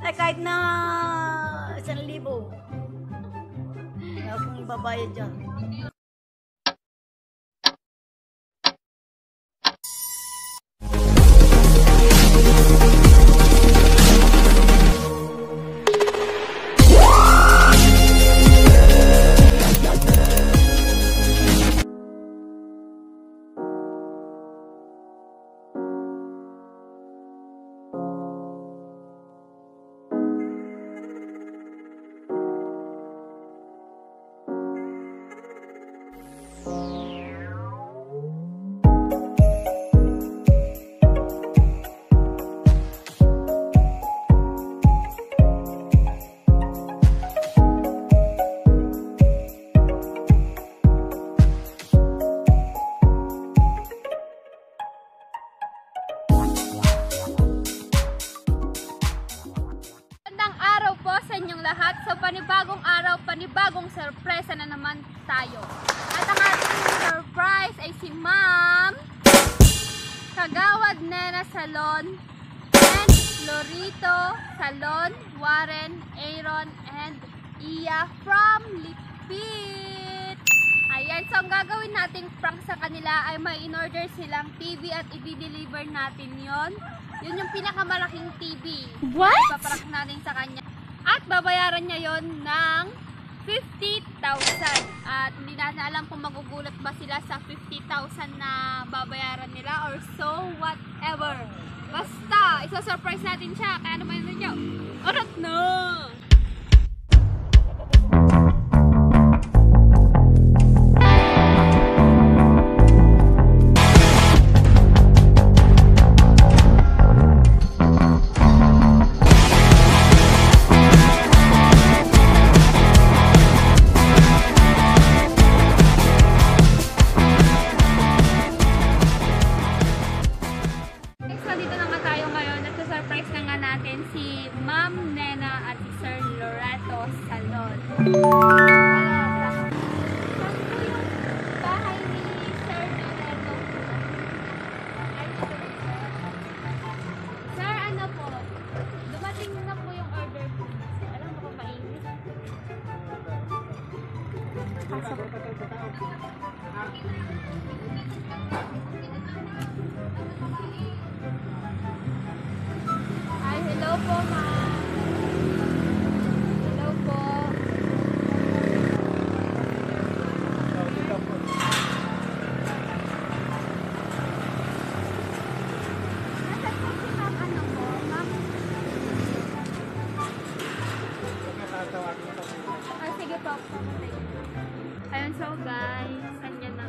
Ay, kahit na 1,000. Akong babayad dyan. Lahat. So panibagong araw, panibagong surprise na naman tayo. At ang ating surprise ay si Ma'am Kagawad Nena Salon and Lorito Salon, Warren, Aaron, and Iya from Lipit. Ayan, so ang gagawin nating prank sa kanila ay may in-order silang TV at i-deliver natin yon. Yun yung pinakamalaking TV. What? Ipaprank natin sa kanya. At babayaran niya yon ng 50,000. At hindi natin alam kung magugulat ba sila sa 50,000 na babayaran nila or so whatever. Basta, isa-surprise natin siya. Kaya naman ninyo. Orot na! Si Ma'am Nena at si Sir Lorito Salon. Saan po yung bahay ni Sir Lorito? Sir, ano po? Dumating na po yung order po. Alam mo kung mainit? Hello po, ma'am. Hello po. Nasaan po si ma'am? Ano po, ma'am? Sige po. Ayun, so guys, kanya na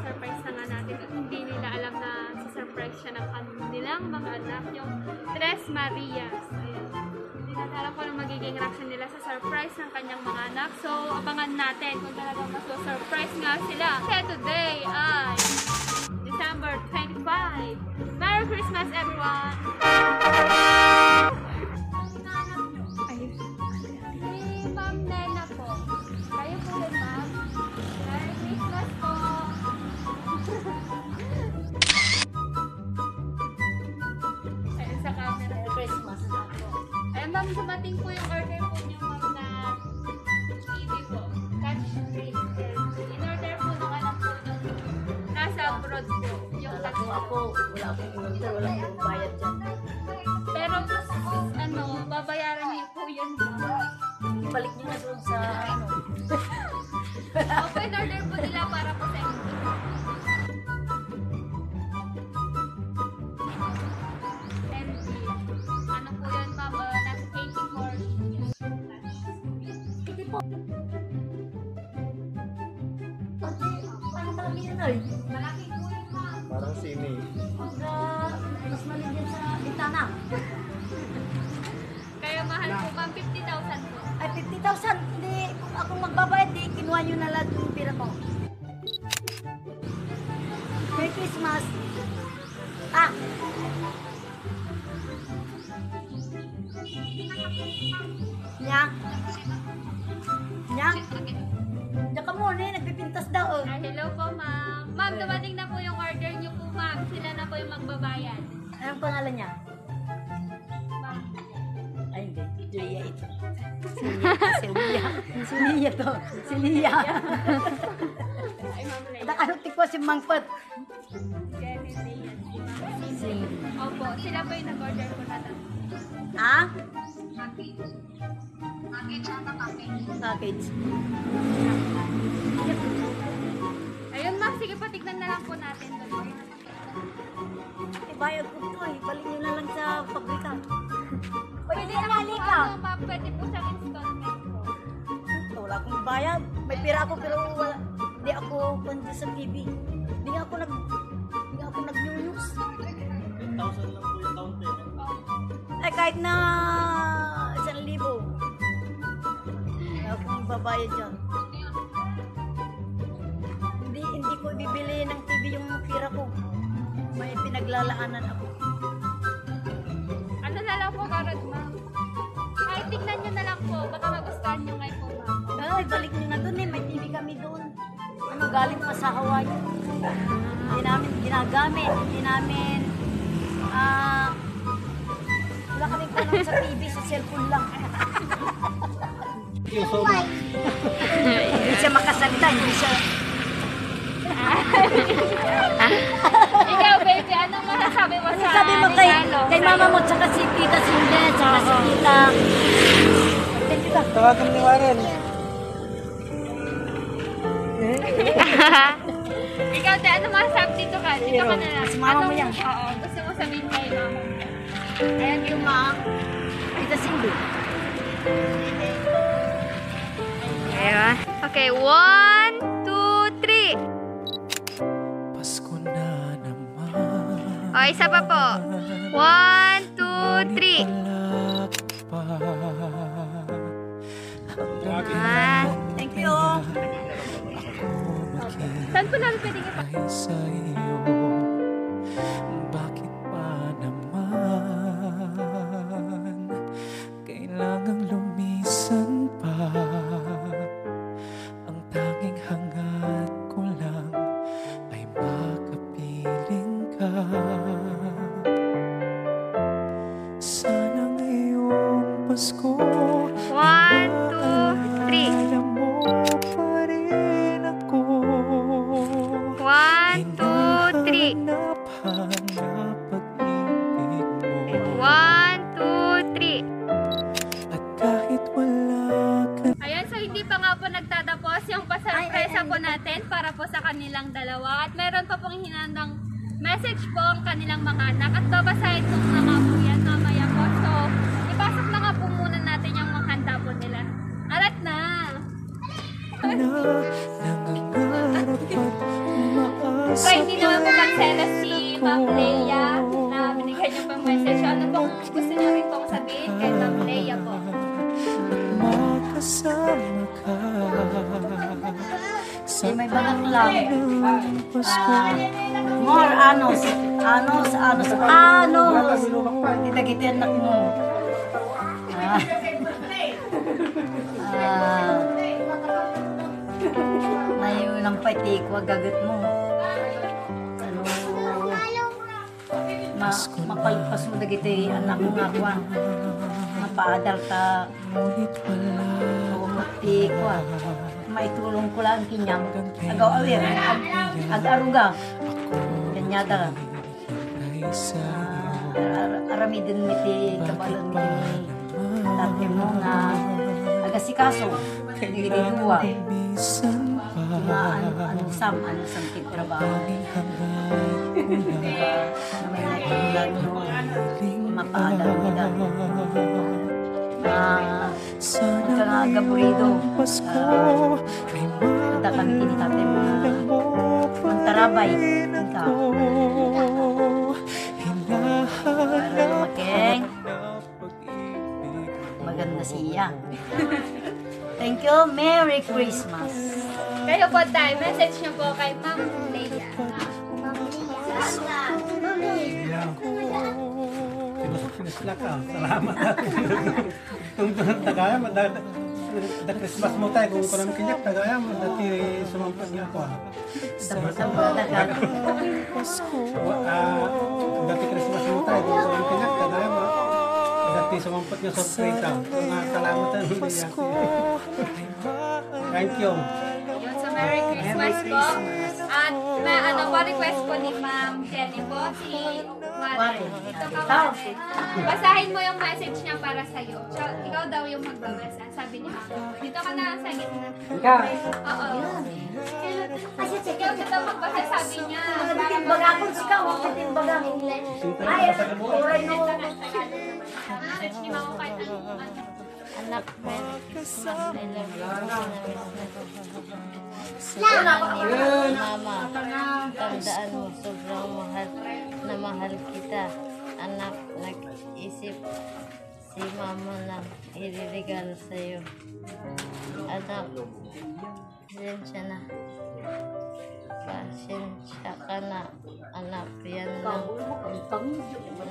surprise na nga natin at hindi nila alam na surprise siya ng kanilang mga anak, yung Tres Marias. Ayan. Hindi natin alam kung anong magiging reaction nila sa surprise ng kanyang mga anak. So, abangan natin kung talagang maso-surprise nga sila. Kaya today ay December 25. Merry Christmas, everyone! Si Ma'am Nena po. Kayo po rin, ma'am. Merry Christmas po! Ayun sa camera. Merry Christmas na po. Ayun, ma'am, dumating po yung order po niyo, ma'am, na TV po. Touch screen. In-order po nung anak po nung nasa abroad po. Yung touch Ako, wala akong in-order, wala akong bayad dyan. Pero, ano, babayaran niyo po yun, ma'am. Ibalik nyo na doon sa ano. Opo, in-order po nila para po sa inyo. And, ano po yun, ma'am, nasa 84 years old. Hindi po. Kasi, parang malaki yun ay. Malaki po yun, ma'am. Parang sini. Mas mali dyan sa bintana. Kaya mahal po, ma'am, 50,000 po. Ay, 50,000. Hindi, kung akong magbabayad, di, kinuha nyo na lahat yung pira ko. Merry Christmas. Ah! Nya? Nya? Diyan ka muna eh, nagpipintas daw. Ah, hello po, ma'am. Ma'am, dumating na po yung order niyo po, ma'am. Sila na po yung magbabayad. Anong pangalan niya? Ma'am. Ay, hindi. Si Lia. Si Lia to. Si Lia. Ay, Ma'am Leia. Ano tikwa si Mangpet? Jenny Leia. Si... Opo, sila po yung nag-order po na lang. Ha? Package. Ayun, ma'am. Sige po, tignan na lang po natin. Ibayad ko to eh. Balik nyo na lang sa pabrika. Pwede naman po, ano, ma'am. Pwede po siyang installment po. Wala akong bayad. May pira ako pero wala. Hindi ako kundi sa TV. Hindi nga ako nag-news. 10,000 lang po yung down payment. Eh kahit na 1,000. Wala akong babayad dyan. Hindi ko ibibili ng TV yung pira ko. May pinaglalaanan ako. Ano na lang po, Garad, ma'am? Ay, tignan nyo na lang po. Baka magustuhan nyo ngayon po, ma'am. Ay, balik nyo na doon eh. May TV kami doon. Ano, galing pa sa Hawaii. Hindi namin ginagamit. Hindi namin, wala kami panahon sa TV, sa cellphone lang. So, Hindi siya makasalita, hindi siya... Ikaw, baby, anong masasabi mo Ano sa sabi mo kay regalo? mama mo, tsaka si Tita Cindy, tsaka si Tita... Thank you ka. tawagan ni Warren. Ikaw, te, ano masasabi dito ka? Dito ka na lang. Si mama mo yan. Oo, gusto mo sabihin kay mama. Ayan yung mga Tita Cindy. Ayun. Okay, 1, 2, 3. Pasko na naman. O, isa pa po. 1, 2, 3. Thank you. Saan po namin pwede kita? Sa iyo, bakit pa naman kailangang lumisan pa? Ang tanging hangat ko lang ay makapiling ka. Sana ngayong Pasko 1, 2, 3. alam mo pa rin ako. 1, 2, 3. Hanap-hanap pag-ibig mo. 1, 2, 3. At kahit wala ka Ayan, so hindi pa nga po nagtatapos yung pasurpresa po natin para po sa kanilang dalawa. At meron pa pong hinandang message po ang kanilang mga anak. At babasahin ko na nga po yan mamaya po. So, ipasok na nga po muna natin yung mga handa po nila. Arat na! nangangarap at umaasa So, hindi naman po magselos si Ma'am Leia na binigyan niyo po yung message. Ano pong gusto niyo rin pong sabihin kay Ma'am Leia po? makasama ka sa May bagat lang. Pasko. More anos. Kita-kita anak mo. Layo ng pati ko, gagat mo. Ano, mapalpas mo na kita anak mo nga kuwan. Mapaadal ka. Ngunit wala Umati ko maitulong ko lang kinyam. Agaw awir. Ag-aruga. Kanyada. ay sa Arami din miti kabalon ni dati mo nga agasikaso. Hindi dua. minsan pa Ano sam trabaho. tanging hangat ko lang Na may naitulad mo. Mapaadal nila. sana Ika nga gaburido. ngayong Pasko ay Punta kami kinitate mga maalam mo pa mantarabay. rin Ika. ako. Para Hinahanap makeng. na pag-ibig mo. Maganda siya. Thank you. Merry Christmas. Kayo po tayo, message niyo po kay Ma'am Leia. Sila ka, salamat natin. Kung tagaya, da Christmas mo tayo, kung kunang kinyak, tagaya mo, dati sumampag niya ko. Dati Christmas mo tayo, kung kunang kinyak, tagaya mo, dati dati sumampot nga sorpresa. Mga kalamatan hindi yan. Thank you. Yun, so Merry Christmas po. At may ano po, request po ni Ma'am Jenny po, si Mare. Ito ka, Mare. Basahin mo yung message niya para sa'yo. Siya, ikaw daw yung magbabasa, sabi ni Ma'am. Dito ka na sa gitna. Ikaw. Oo. Kasi Ikaw ka daw magbasa, sabi niya. timbag ako ikaw, timbag ang ay, oray no. Message ni Ma'am kahit ano. Anak, Merry Christmas. I love you. Mama, tandaan mo, sobrang mahal na mahal kita. Anak, nag-isip si Mama na iriregalo sa'yo. Anak, pasensya na. Pasensya ka na. Anak, yan lang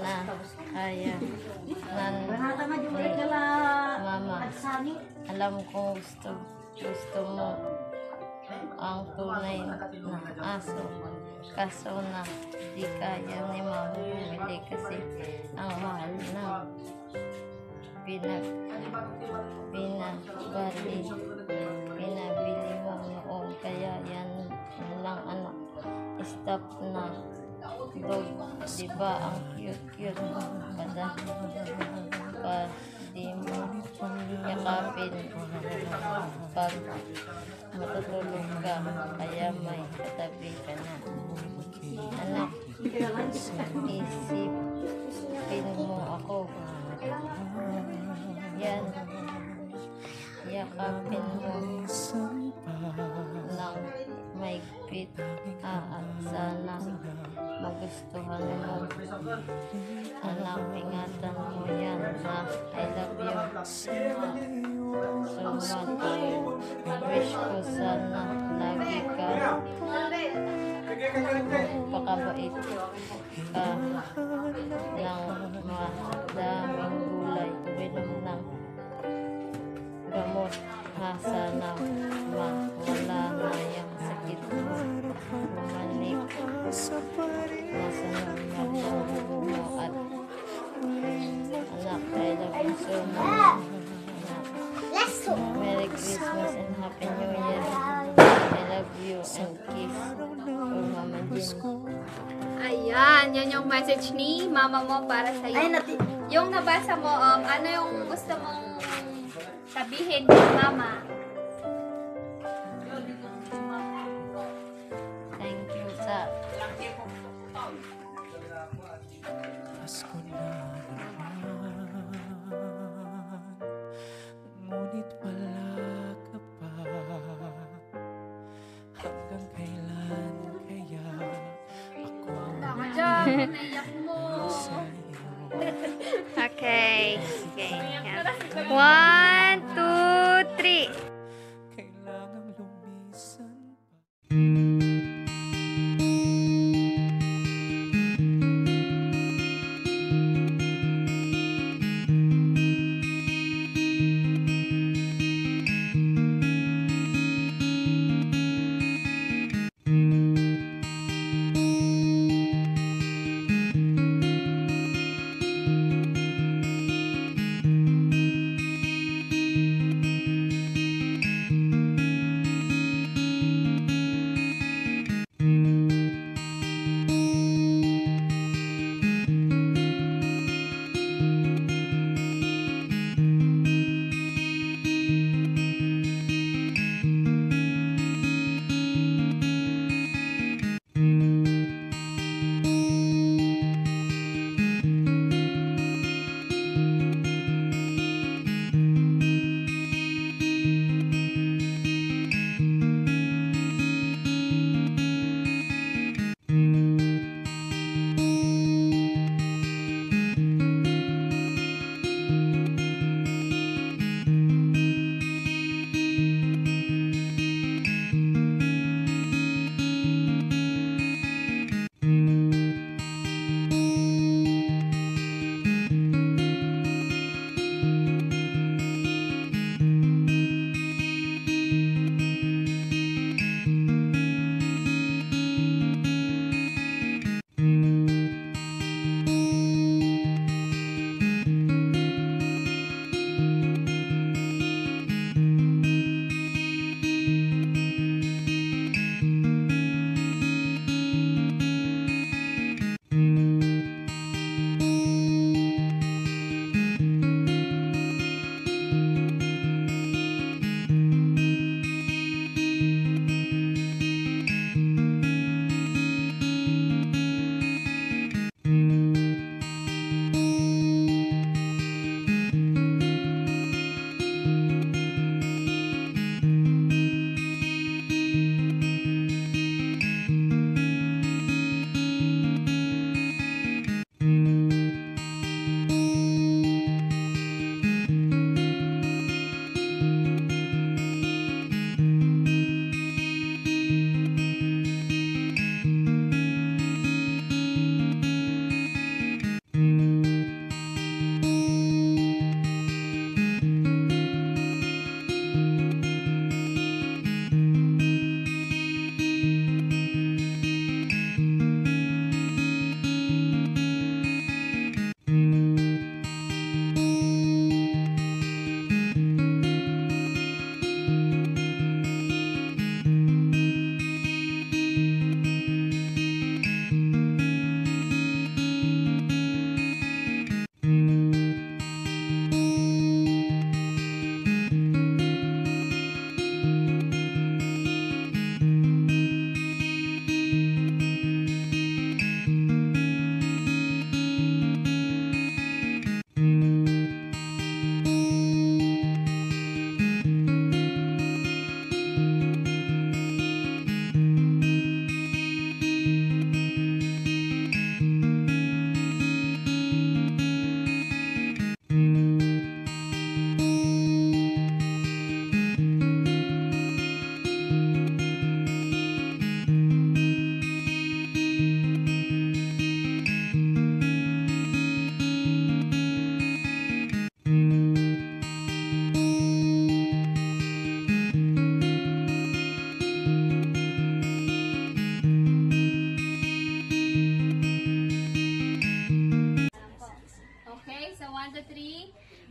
na kaya Mama, alam kong gusto mo ang tunay na aso. Kaso na di kaya ni Mama bumili kasi ang mahal na pinabili mo noon. Kaya yan lang anak. Stop na. Dog, di ba ang cute-cute pa di mo yakapin pag matutulog ka, kaya may katabi ka na. Anak, isipin mo ako. Yan, yakapin mo ng may fit at sana magustuhan mo. Anak, ingatan mo yan na I love you so much. Wish ko sana lagi ka pakabait ka ng madaming gulay, uminom ng gamot ha, sana mawala na yung sakit mo, bumalik nasa normal mo. At anak, I love you so much. Merry Christmas and Happy New Year. I love you and kiss for Mama Jean. Ayan, yan yung message ni Mama mo para sa'yo. Ay, Yung nabasa mo, ano yung gusto mong sabihin kay Mama? Thank you sa Pasko na naman, ngunit wala ka pa. Hanggang kailan kaya ako Baka dyan, naiyak mo. sa'yo? Okay. Okay. 1, 2, 3. Kailangang lumisan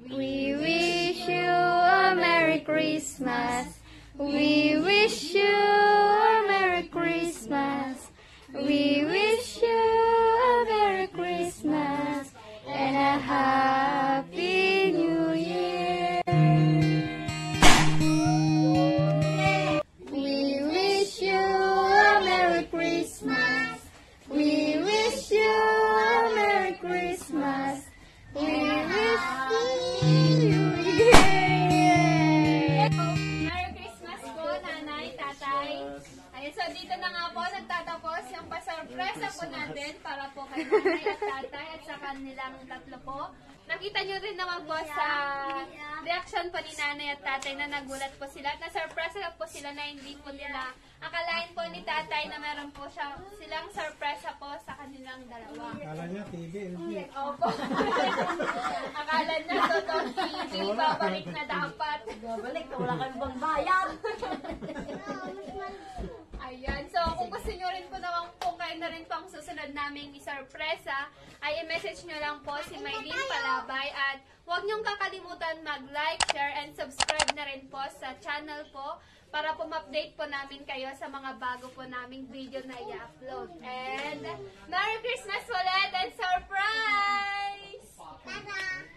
We wish you a Merry Christmas. We wish you a Merry Christmas. We wish you a Merry Christmas and a Happy New Year. We wish you a Merry Christmas. We wish you a Merry Christmas. We wish you Merry Christmas po, nanay, tatay. Ayun, so dito na nga po nagtatapos yung pasurpresa po natin para po kay nanay at tatay at sa kanilang tatlo po. Nakita nyo rin naman po sa reaction po ni nanay at tatay na nagulat po sila at na-surpresa po sila na hindi po nila akalain po ni tatay na meron po silang surpresa po sa kanilang dalawa. Akala niya TV, hindi. Opo. Akala niya totoo TV, babalik na dapat. Babalik, wala kami bang bayad. Ayan. So, kung gusto nyo rin po naman kung kayo na rin po ang susunod naming isorpresa, ay i-message nyo lang po si Maylene Palabay at huwag nyong kakalimutan mag-like, share, and subscribe na rin po sa channel po para po ma-update po namin kayo sa mga bago po naming video na i-upload. And Merry Christmas ulit and surprise! Tada!